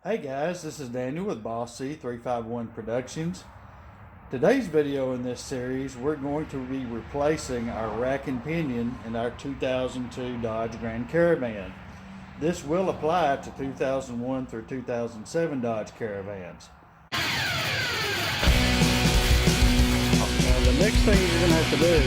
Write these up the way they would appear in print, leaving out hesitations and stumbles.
Hey guys, this is Daniel with Boss C 351 Productions. Today's video in this series, we're going to be replacing our rack and pinion in our 2002 Dodge Grand Caravan. This will apply to 2001 through 2007 Dodge Caravans. Now the next thing you're going to have to do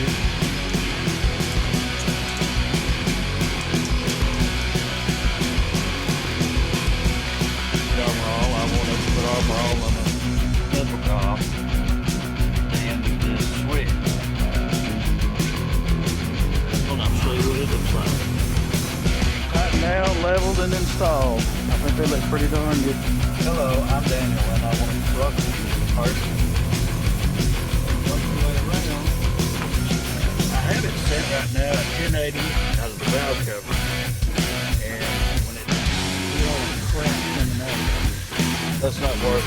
armor all on the nipple top the end of this switch. Well, I'll show you what it looks like. Tightened down, leveled, and installed. I think they look pretty darn good. Hello, I'm Daniel, and I want to instruct you the person. Work your way around. I have it set right now at 1080 out of the valve cover, and when it's all crap coming out, that's not worth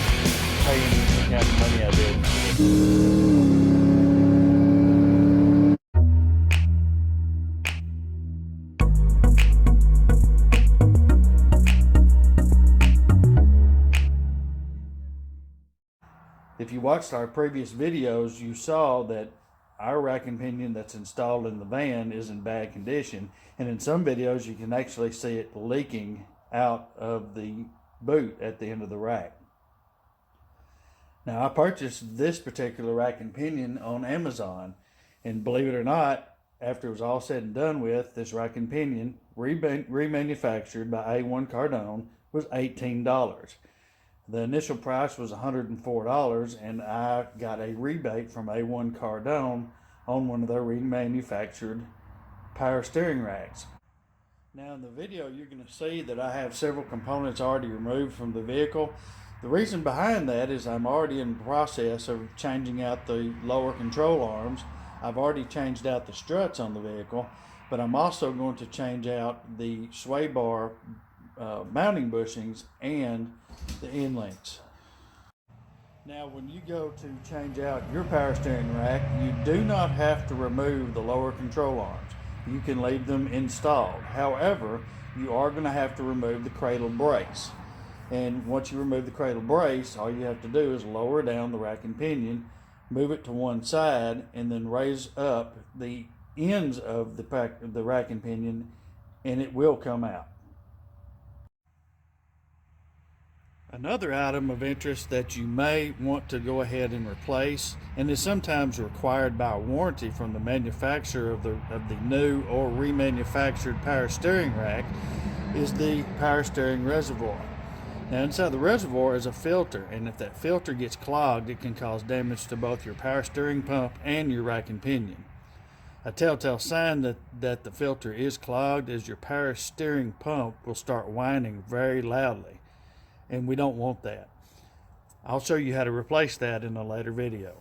paying the kind of money I did. If you watched our previous videos, you saw that our rack and pinion that's installed in the van is in bad condition, and in some videos you can actually see it leaking out of the boot at the end of the rack. Now, I purchased this particular rack and pinion on Amazon, and believe it or not, after it was all said and done with, this rack and pinion remanufactured by A1 Cardone was $18. The initial price was $104, and I got a rebate from A1 Cardone on one of their remanufactured power steering racks. Now in the video you're going to see that I have several components already removed from the vehicle. The reason behind that is I'm already in the process of changing out the lower control arms. I've already changed out the struts on the vehicle, but I'm also going to change out the sway bar mounting bushings and the end links. Now when you go to change out your power steering rack, you do not have to remove the lower control arms. You can leave them installed. However, you are going to have to remove the cradle brace. And once you remove the cradle brace, all you have to do is lower down the rack and pinion, move it to one side, and then raise up the ends of the rack and pinion, and it will come out. Another item of interest that you may want to go ahead and replace, and is sometimes required by a warranty from the manufacturer of the new or remanufactured power steering rack, is the power steering reservoir. Now inside the reservoir is a filter, and if that filter gets clogged, it can cause damage to both your power steering pump and your rack and pinion. A telltale sign that the filter is clogged is your power steering pump will start whining very loudly, and we don't want that. I'll show you how to replace that in a later video.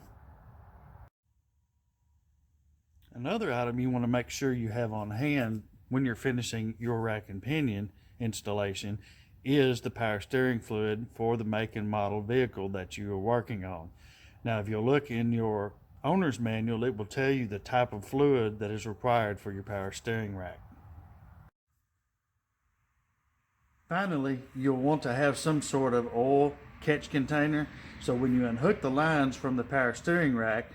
Another item you want to make sure you have on hand when you're finishing your rack and pinion installation is the power steering fluid for the make and model vehicle that you are working on. Now, if you'll look in your owner's manual, it will tell you the type of fluid that is required for your power steering rack. Finally, you'll want to have some sort of oil catch container, so when you unhook the lines from the power steering rack,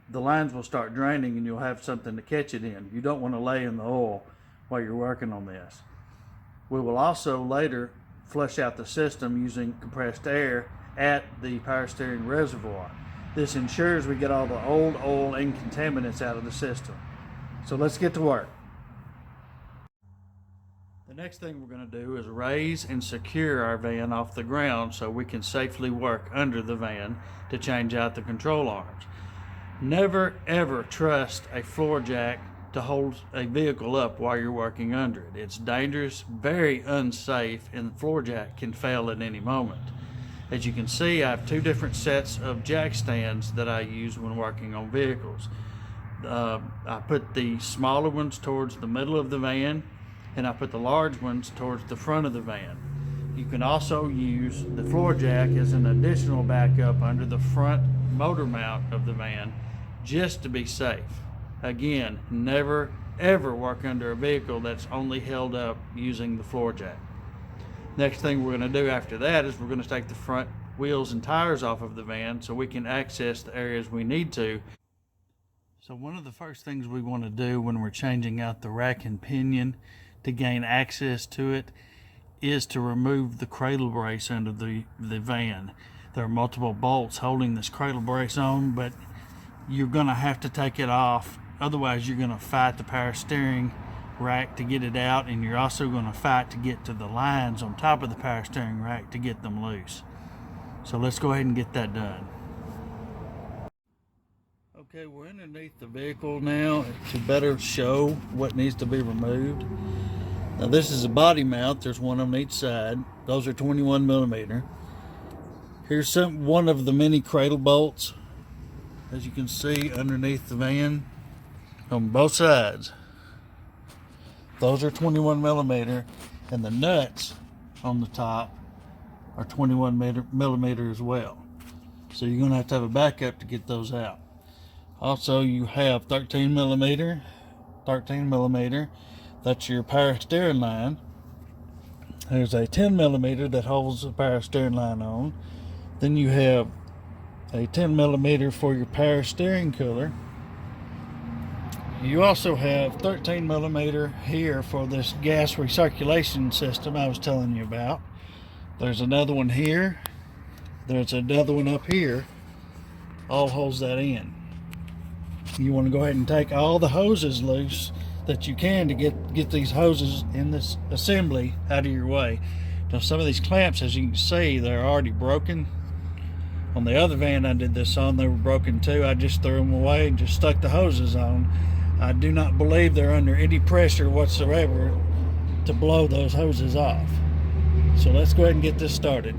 the lines will start draining and you'll have something to catch it in. You don't want to lay in the oil while you're working on this. We will also later flush out the system using compressed air at the power steering reservoir. This ensures we get all the old oil and contaminants out of the system. So let's get to work. The next thing we're going to do is raise and secure our van off the ground so we can safely work under the van to change out the control arms. Never ever trust a floor jack to hold a vehicle up while you're working under it. It's dangerous, very unsafe, and the floor jack can fail at any moment. As you can see, I have two different sets of jack stands that I use when working on vehicles. I put the smaller ones towards the middle of the van, and I put the large ones towards the front of the van. You can also use the floor jack as an additional backup under the front motor mount of the van, just to be safe. Again, never ever work under a vehicle that's only held up using the floor jack. Next thing we're going to do after that is we're going to take the front wheels and tires off of the van so we can access the areas we need to. So one of the first things we want to do when we're changing out the rack and pinion to gain access to it is to remove the cradle brace under the van. There are multiple bolts holding this cradle brace on, but you're going to have to take it off. Otherwise, you're going to fight the power steering rack to get it out, and you're also going to fight to get to the lines on top of the power steering rack to get them loose. So let's go ahead and get that done. Okay, we're underneath the vehicle now to better show what needs to be removed. Now this is a body mount. There's one on each side. Those are 21 millimeter. Here's one of the many cradle bolts, as you can see underneath the van on both sides. Those are 21 millimeter, and the nuts on the top are 21 millimeter as well. So you're going to have a backup to get those out. Also, you have 13 millimeter. That's your power steering line. There's a 10 millimeter that holds the power steering line on. Then you have a 10 millimeter for your power steering cooler. You also have 13 millimeter here for this gas recirculation system I was telling you about. There's another one here. There's another one up here. All holds that in. You want to go ahead and take all the hoses loose that you can to get these hoses in this assembly out of your way. Now some of these clamps, as you can see, they're already broken. On the other van I did this on, they were broken too. I just threw them away and just stuck the hoses on. I do not believe they're under any pressure whatsoever to blow those hoses off. So let's go ahead and get this started.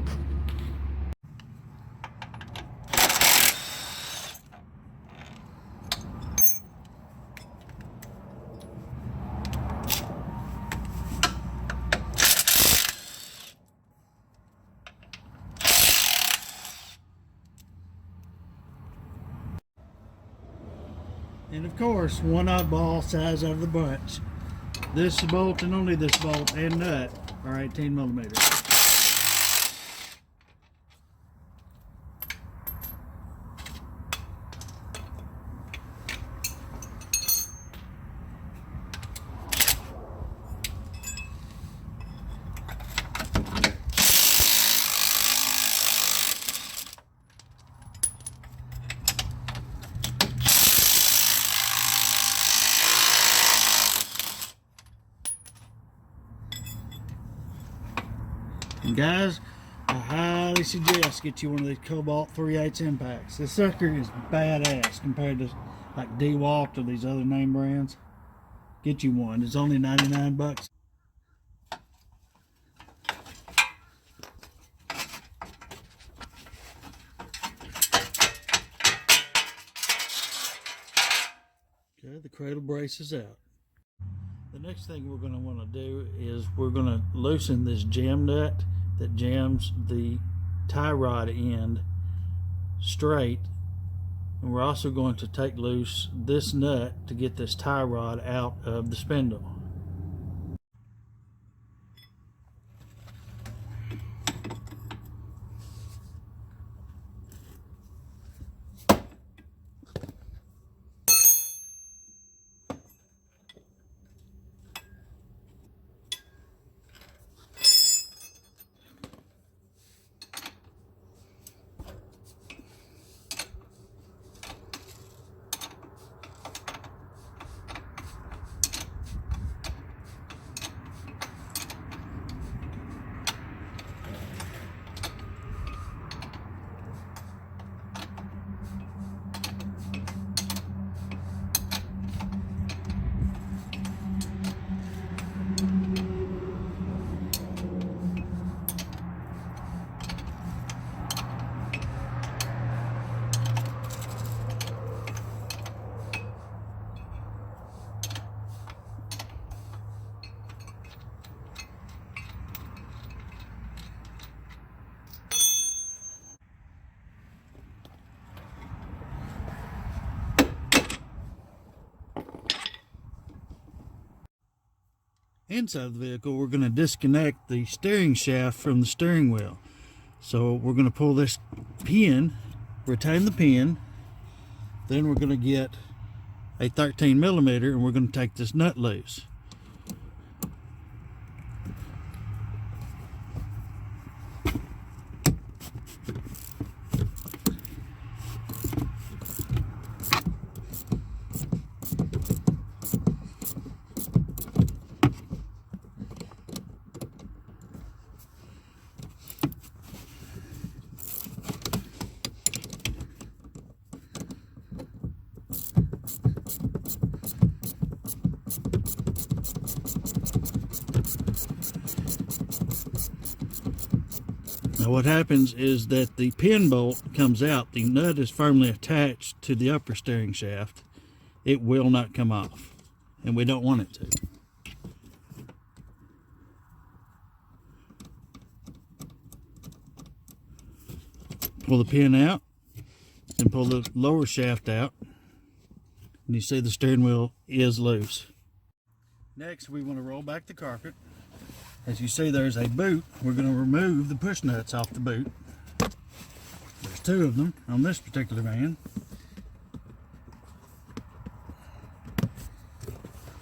And of course, one oddball size out of the bunch. This bolt and only this bolt and nut are 18 millimeters. And guys, I highly suggest get you one of these Cobalt 3/8 impacts. This sucker is badass compared to like DeWalt or these other name brands. Get you one. It's only 99 bucks. Okay, the cradle brace is out. The next thing we're going to want to do is we're going to loosen this jam nut that jams the tie rod end straight, and we're also going to take loose this nut to get this tie rod out of the spindle. inside of the vehicle, we're going to disconnect the steering shaft from the steering wheel. So we're going to pull this pin, retain the pin, then we're going to get a 13 millimeter and we're going to take this nut loose. Now what happens is that the pin bolt comes out. The nut is firmly attached to the upper steering shaft. It will not come off, and we don't want it to. Pull the pin out and pull the lower shaft out, and you see the steering wheel is loose. Next, we want to roll back the carpet. As you see, there's a boot. We're going to remove the push nuts off the boot. There's two of them on this particular van.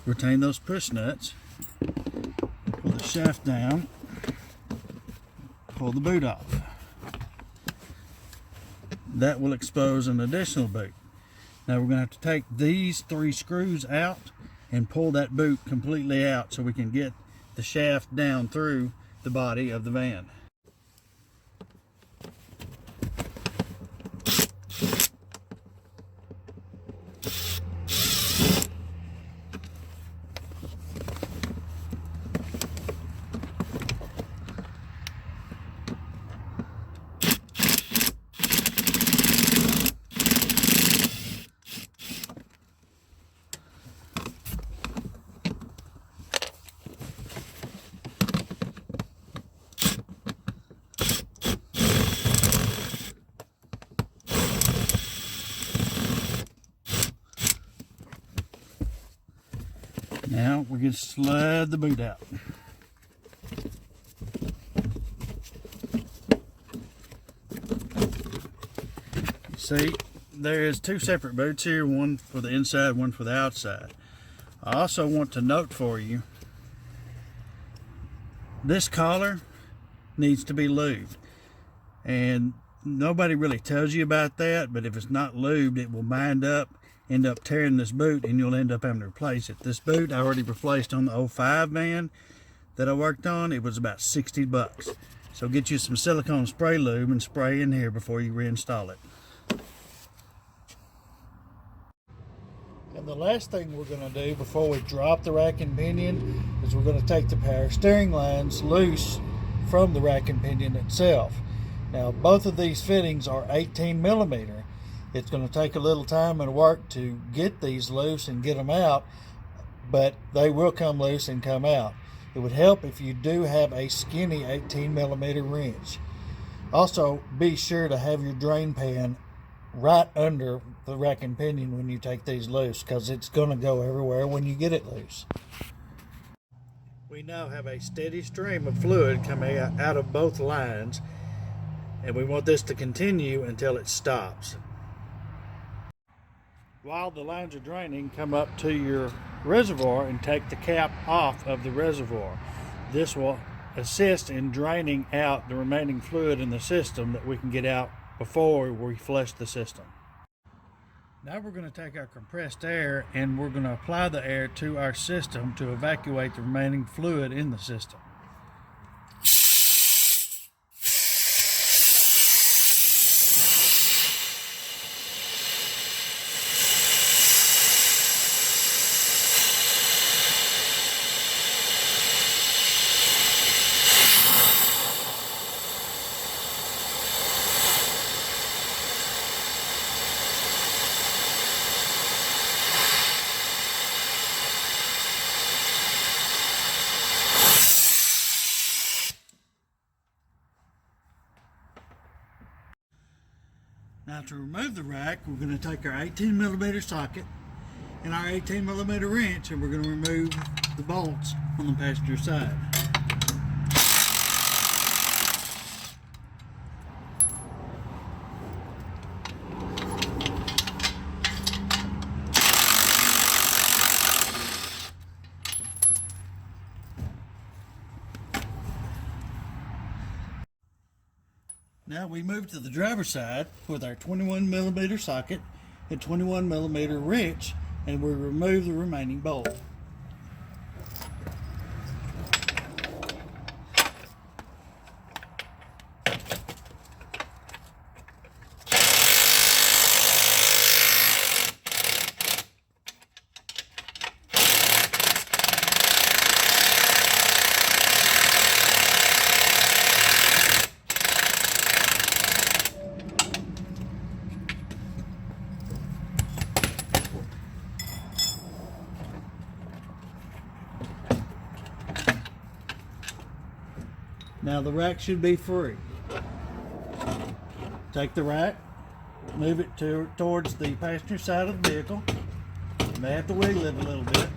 Retain those push nuts. Pull the shaft down. Pull the boot off. That will expose an additional boot. Now we're going to have to take these 3 screws out and pull that boot completely out so we can get the shaft down through the body of the van. Now we can slide the boot out. See, there is 2 separate boots here, one for the inside, one for the outside. I also want to note for you, this collar needs to be lubed. And nobody really tells you about that, but if it's not lubed, it will bind up, end up tearing this boot, and you'll end up having to replace it. This boot I already replaced on the 05 van that I worked on. It was about 60 bucks. So get you some silicone spray lube and spray in here before you reinstall it. And the last thing we're going to do before we drop the rack and pinion is we're going to take the power steering lines loose from the rack and pinion itself. Now both of these fittings are 18 millimeter. It's going to take a little time and work to get these loose and get them out, but they will come loose and come out. It would help if you do have a skinny 18 millimeter wrench. Also, be sure to have your drain pan right under the rack and pinion when you take these loose, because it's going to go everywhere when you get it loose. We now have a steady stream of fluid coming out of both lines, and we want this to continue until it stops. While the lines are draining, come up to your reservoir and take the cap off of the reservoir. This will assist in draining out the remaining fluid in the system that we can get out before we flush the system. Now we're going to take our compressed air and we're going to apply the air to our system to evacuate the remaining fluid in the system. Now to remove the rack, we're going to take our 18 millimeter socket and our 18 millimeter wrench, and we're going to remove the bolts on the passenger side. Now we move to the driver's side with our 21mm socket and 21mm wrench, and we remove the remaining bolt. Now the rack should be free. Take the rack, move it towards the passenger side of the vehicle. You may have to wiggle it a little bit.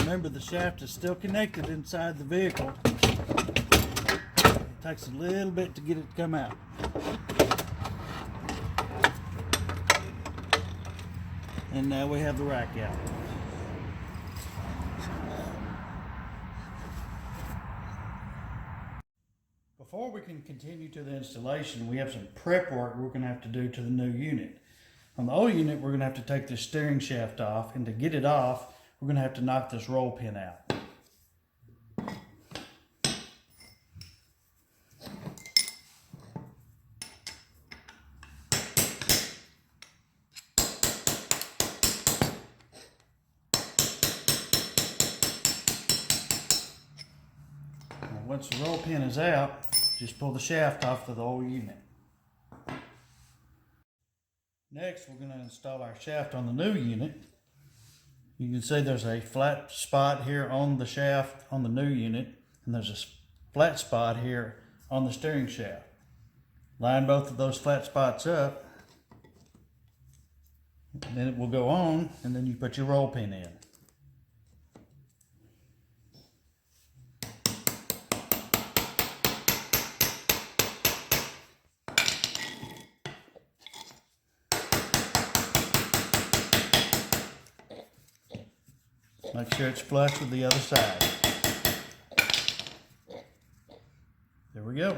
Remember, the shaft is still connected inside the vehicle. It takes a little bit to get it to come out. And now we have the rack out. Before we can continue to the installation, we have some prep work we're going to have to do to the new unit. On the old unit, we're going to have to take this steering shaft off, and to get it off, we're going to have to knock this roll pin out. Once the roll pin is out, just pull the shaft off of the old unit. Next, we're going to install our shaft on the new unit. You can see there's a flat spot here on the shaft on the new unit, and there's a flat spot here on the steering shaft. Line both of those flat spots up, and then it will go on, and then you put your roll pin in. Make sure it's flush with the other side. There we go.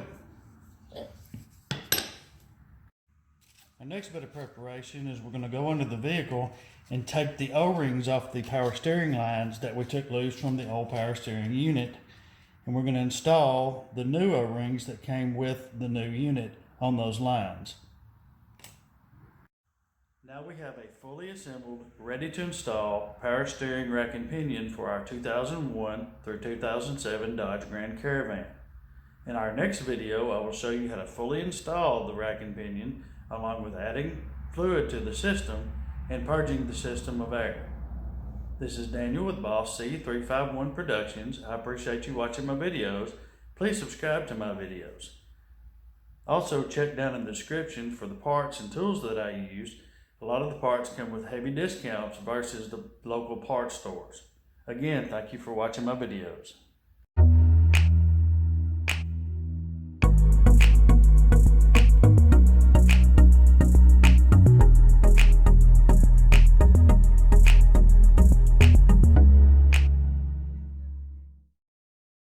Our next bit of preparation is we're going to go under the vehicle and take the O-rings off the power steering lines that we took loose from the old power steering unit. And we're going to install the new O-rings that came with the new unit on those lines. Now we have a fully assembled, ready to install power steering rack and pinion for our 2001 through 2007 Dodge Grand Caravan. In our next video, I will show you how to fully install the rack and pinion, along with adding fluid to the system and purging the system of air. This is Daniel with Boss C351 Productions. I appreciate you watching my videos. Please subscribe to my videos. Also, check down in the description for the parts and tools that I used. A lot of the parts come with heavy discounts versus the local parts stores. Again, thank you for watching my videos.